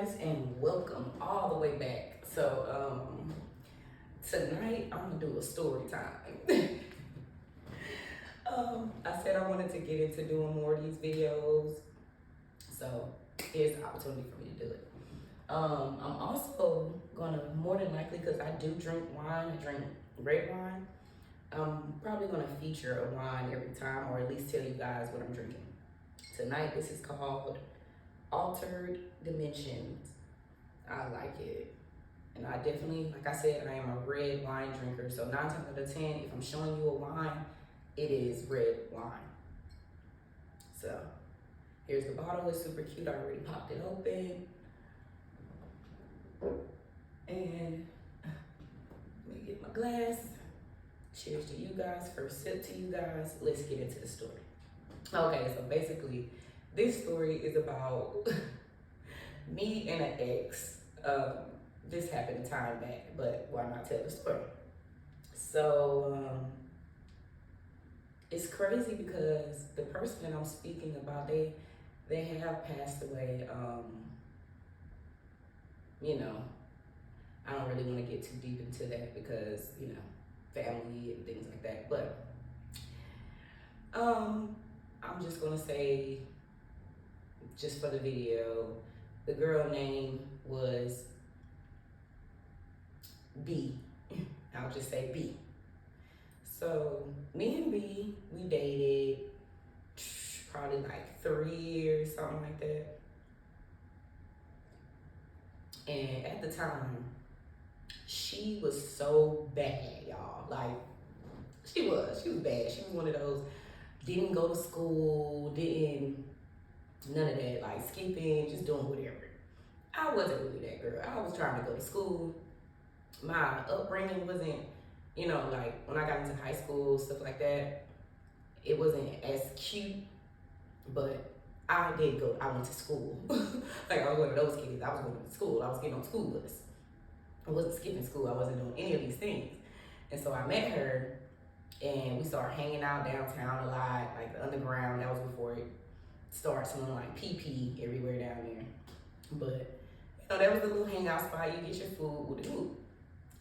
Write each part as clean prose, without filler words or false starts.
guys, and welcome all the way back. Tonight I'm gonna do a story time. I said I wanted to get into doing more of these videos, so here's the opportunity for me to do it. I'm also gonna, more than likely, because I do drink wine, I drink red wine, I'm probably gonna feature a wine every time, or at least tell you guys what I'm drinking. Tonight, this is called Altered Dimensions. I like it. And I definitely, like I said, I am a red wine drinker. So 9 times out of 10, if I'm showing you a wine, it is red wine. So here's the bottle. It's super cute. I already popped it open. And let me get my glass. Cheers to you guys. First sip to you guys. Let's get into the story. Okay, so basically, this story is about me and an ex. This happened a time back, but why not tell the story? So, it's crazy because the person that I'm speaking about, they have passed away. I don't really want to get too deep into that because, family and things like that. But, I'm just gonna say, just for the video, the girl name was B. I'll just say B. So me and B, we dated probably like 3 years, something like that. And at the time, she was so bad, y'all. Like, she was bad. She was one of those, didn't go to school, none of that, like skipping, just doing whatever. I wasn't really that girl. I was trying to go to school. My upbringing wasn't, like when I got into high school, stuff like that, it wasn't as cute, but I went to school. Like I was one of those kids. I was going to school. I was getting on school bus. I wasn't skipping school. I wasn't doing any of these things. And so I met her and we started hanging out downtown a lot, like the underground. That was before it started smelling like pee everywhere down there. But that was the little hangout spot. You get your food.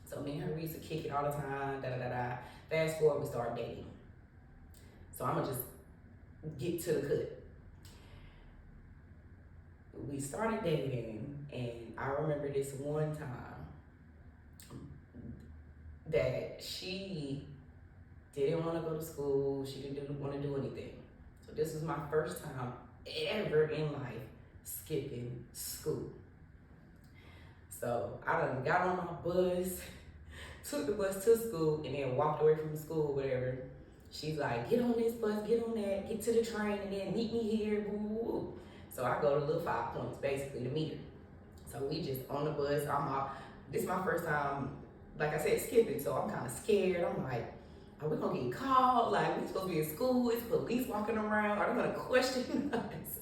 So me and her, we used to kick it all the time, Fast forward, we started dating. So I'm gonna just get to the cut. We started dating, and I remember this one time that she didn't want to go to school. She didn't want to do anything. So this was my first time ever in life skipping school. So I done got on my bus, took the bus to school, and then walked away from the school, whatever. She's like, get on this bus, get on that, get to the train, and then meet me here, woo, woo, woo. So I go to little 5 points, basically, to meet her. So we just on the bus, this is my first time, like I said, skipping, so I'm kind of scared. I'm like, are we gonna get called? Like, we supposed to be in school, it's police walking around, are they gonna question us?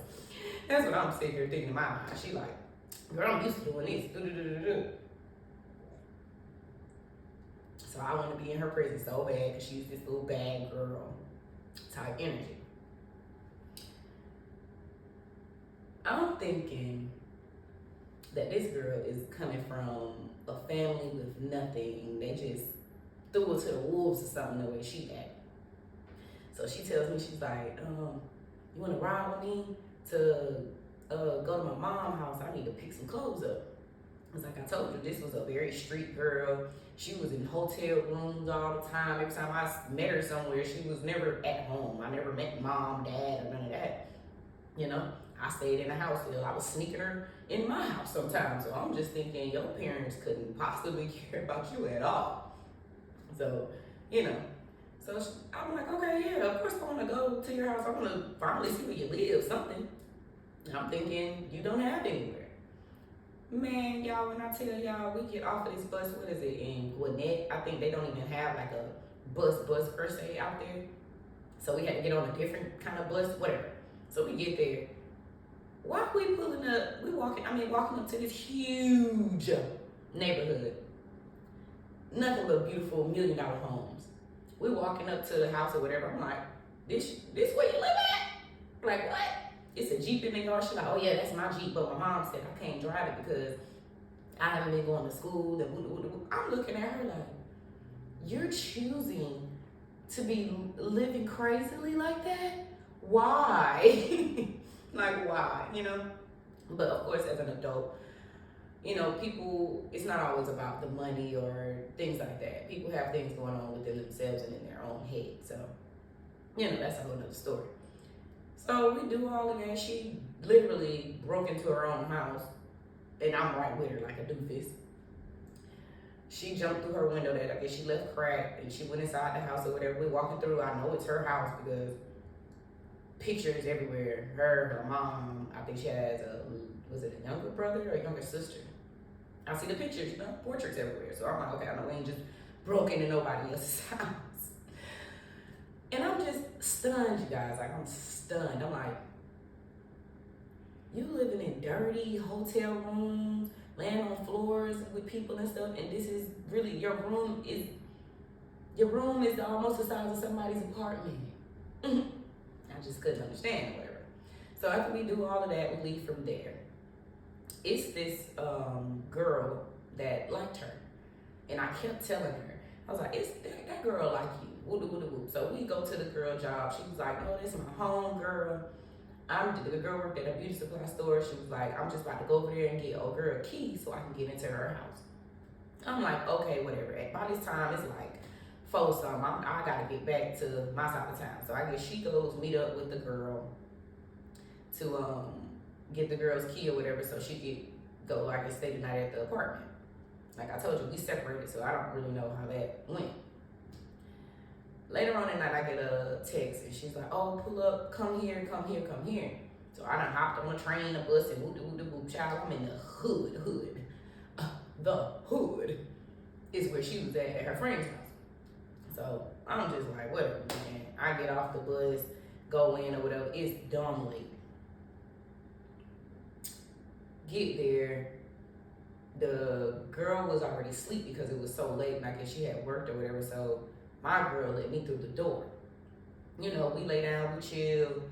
That's what I'm sitting here thinking in my mind. She like, girl, I'm used to doing this. So I want to be in her presence so bad because she's this little bad girl type energy. I'm thinking that this girl is coming from a family with nothing. They just threw her to the wolves or something the way she acted. So she tells me, she's like, you want to ride with me to go to my mom's house? I need to pick some clothes up. It's like I told you, this was a very street girl. She was in hotel rooms all the time. Every time I met her somewhere, she was never at home. I never met mom, dad, or none of that. I stayed in the house still. I was sneaking her in my house sometimes. So I'm just thinking, your parents couldn't possibly care about you at all. So, So I'm like, okay, yeah, of course I want to go to your house. I want to finally see where you live, something. And I'm thinking, you don't have anywhere. Man, y'all, when I tell y'all, we get off of this bus, what is it, in Gwinnett? I think they don't even have like a bus per se out there. So we had to get on a different kind of bus, whatever. So we get there. While we pulling up, walking up to this huge neighborhood. Nothing but beautiful $1 million homes. We walking up to the house or whatever. I'm like, this where you live at? Like, what? it's a Jeep in the yard. She's like, oh yeah, that's my Jeep, but my mom said I can't drive it because I haven't been going to school. I'm looking at her like, you're choosing to be living crazily like that? Why? Like, why? You know? But of course, as an adult, you know, people, it's not always about the money or things like that. People have things going on within themselves and in their own head. So, you know, that's a whole nother story. So we do all of that. She literally broke into her own house, and I'm right with her like a doofus. She jumped through her window that I guess she left cracked, and she went inside the house or whatever. We're walking through. I know it's her house because pictures everywhere. Her mom. I think she has was it a younger brother or a younger sister? I see the pictures, you know, portraits everywhere. So I'm like, okay, I know we ain't just broke into nobody else's house. And I'm just stunned, you guys. Like, I'm stunned. I'm like, you living in dirty hotel rooms, laying on floors with people and stuff, and this is really your room is almost the size of somebody's apartment. I just couldn't understand, whatever. So after we do all of that, we leave from there. It's this girl that liked her, and I kept telling her, I was like, it's that girl like you. Woo-da-woo-da-woo. So we go to the girl job. She was like, no, this is my home girl. The girl worked at a beauty supply store. She was like, I'm just about to go over there and get old girl a key so I can get into her house. I'm like, okay, whatever. By this time, it's like 4-something. I gotta get back to my side of town. So I guess she goes meet up with the girl to get the girl's key or whatever so she could go, I guess, stay the night at the apartment. Like I told you, we separated, so I don't really know how that went. Later on at night, I get a text, and she's like, oh, pull up, come here, come here, come here. So I done hopped on a train, a bus, and whoop-de-whoop-de-whoop, child, I'm in the hood. The hood is where she was at her friend's house. So I'm just like, whatever, man. I get off the bus, go in or whatever. It's dumb late. Get there. The girl was already asleep because it was so late, and I guess she had worked or whatever, so my girl let me through the door. You know, we lay down, we chill,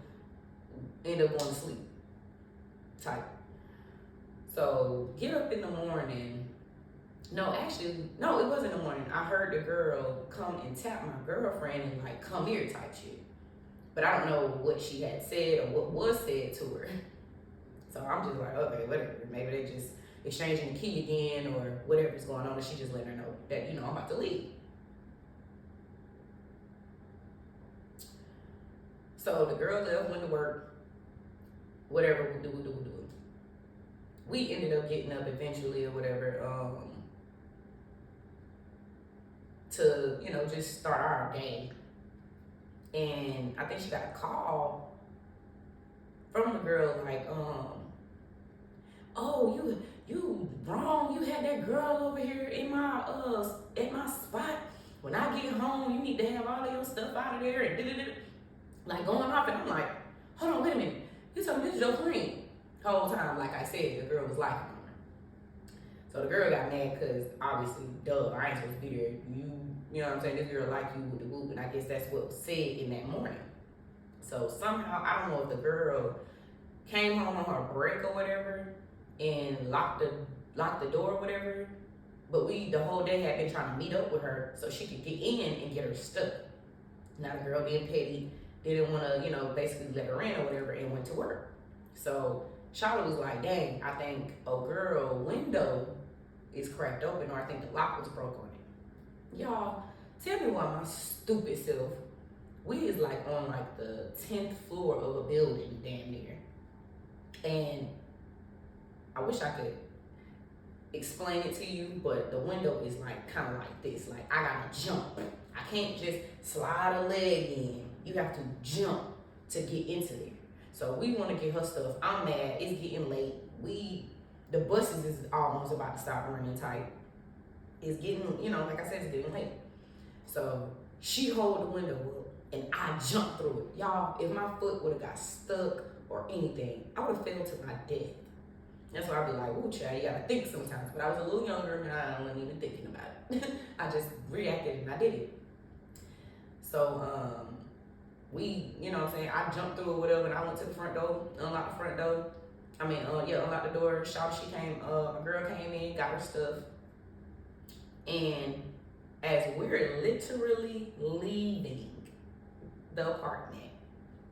end up going to sleep. Type. So, get up in the morning. No, it wasn't in the morning. I heard the girl come and tap my girlfriend and like, come here type shit. But I don't know what she had said or what was said to her. So I'm just like, okay, whatever. Maybe they just exchanging the key again or whatever's going on, and she just letting her know that, you know, I'm about to leave. So the girl left, went to work, whatever, we'll do. We ended up getting up eventually or whatever, to, you know, just start our day. And I think she got a call from the girl like, oh, you wrong. You had that girl over here in my at my spot. When I get home, you need to have all of your stuff out of there and like going off. And I'm like, hold on, wait a minute. You told me this is your friend. The whole time, like I said, the girl was liking her. So the girl got mad because obviously, I ain't supposed to be there. You know what I'm saying? This girl like you with the whoop, and I guess that's what was said in that morning. So somehow, I don't know if the girl came home on her break or whatever and locked the door or whatever. But we the whole day had been trying to meet up with her so she could get in and get her stuff. Now the girl being petty didn't want to, you know, basically let her in or whatever and went to work. So Charlotte was like, dang, I think a girl window is cracked open, or I think the lock was broke on it. Y'all, tell me why my stupid self, we is like on like the 10th floor of a building damn near. And I wish I could explain it to you, but the window is like kind of like this. Like I gotta jump. I can't just slide a leg in. You have to jump to get into there. So we want to get her stuff. I'm mad. It's getting late. The buses is almost about to stop running tight. It's getting, you know, like I said, it's getting late. So she hold the window up and I jump through it. Y'all, if my foot would have got stuck or anything, I would have fell to my death. That's why I'd be like, ooh, child, you gotta think sometimes. But I was a little younger and I wasn't even thinking about it. I just reacted and I did it. So, you know what I'm saying, I jumped through or whatever, and I went to the front door, unlocked the front door. Unlocked the door. She came, my girl came in, got her stuff. And as we're literally leaving the apartment,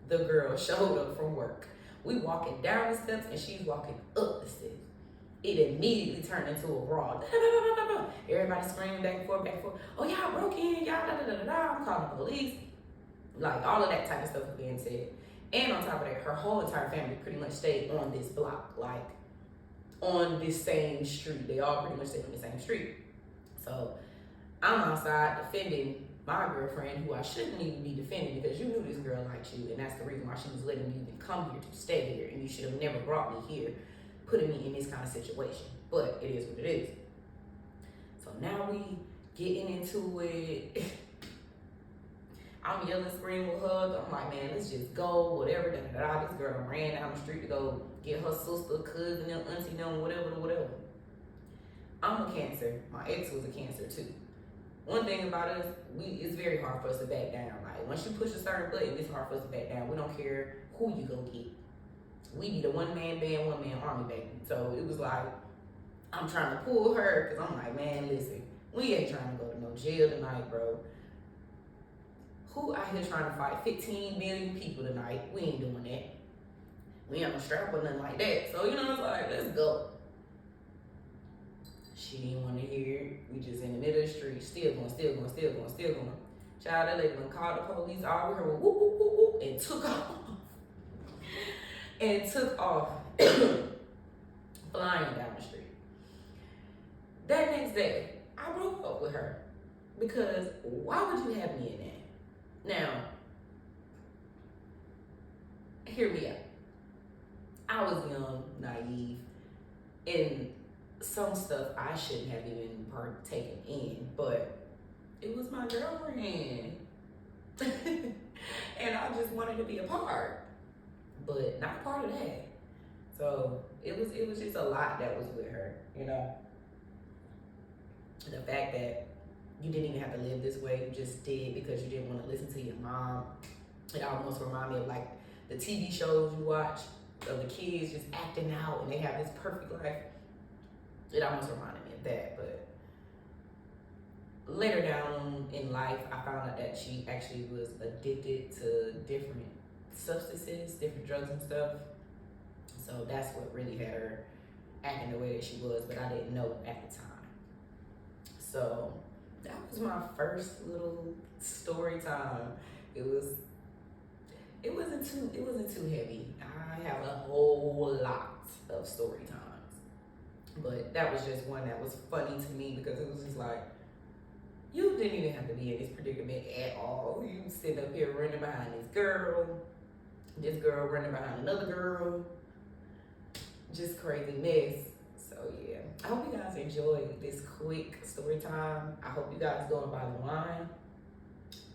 the girl showed up from work. We walking down the steps and she's walking up the steps. It immediately turned into a brawl. Everybody screaming back and forth, back and forth. Oh, y'all broke in, y'all I'm calling the police. Like, all of that type of stuff was being said. And on top of that, her whole entire family pretty much stayed on this block, like on this same street. They all pretty much stayed on the same street. So I'm outside defending my girlfriend, who I shouldn't even be defending, because you knew this girl liked you, and that's the reason why she was letting you even come here to stay here, and you should have never brought me here, putting me in this kind of situation. But it is what it is. So now we getting into it. I'm yelling, screaming, hug. I'm like, man, let's just go, whatever. This girl ran down the street to go get her sister, cousin, them, auntie, them, whatever. I'm a Cancer. My ex was a Cancer too. One thing about us, it's very hard for us to back down. Like, once you push a certain button, it's hard for us to back down. We don't care who you go get. We be the one-man band, one-man army, baby. So it was like, I'm trying to pull her, because I'm like, man, listen, we ain't trying to go to no jail tonight, bro. Who out here trying to fight 15 million people tonight? We ain't doing that. We ain't on a strap or nothing like that. So, it's like, let's go. She didn't want to hear it. We just in the middle of the street, still going. Child, that lady went called the police. All we heard was whoop, whoop, whoop, whoop, and took off. Flying down the street. That next day, I broke up with her. Because why would you have me in that? Now, hear me out. I was young, naive, and some stuff I shouldn't have even partaken in, but it was my girlfriend. And I just wanted to be a part, but not part of that. So it was just a lot that was with her, The fact that you didn't even have to live this way, you just did because you didn't want to listen to your mom. It almost reminded me of like the TV shows you watch of the kids just acting out and they have this perfect life. It almost reminded me of that. But later down in life, I found out that she actually was addicted to different substances, different drugs and stuff. So that's what really had her acting the way that she was, but I didn't know at the time. So that was my first little story time. It wasn't too heavy. I have a whole lot of story times, but that was just one that was funny to me because it was just like, you didn't even have to be in this predicament at all. You sitting up here running behind this girl running behind another girl, just crazy mess. So yeah, I hope you guys enjoyed this quick story time. I hope you guys don't buy the wine.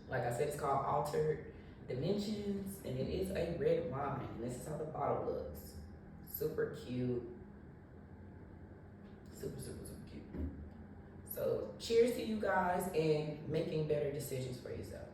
Like I said, it's called Altered Dimensions, and it is a red wine. And this is how the bottle looks. Super cute. Super cute. So cheers to you guys and making better decisions for yourself.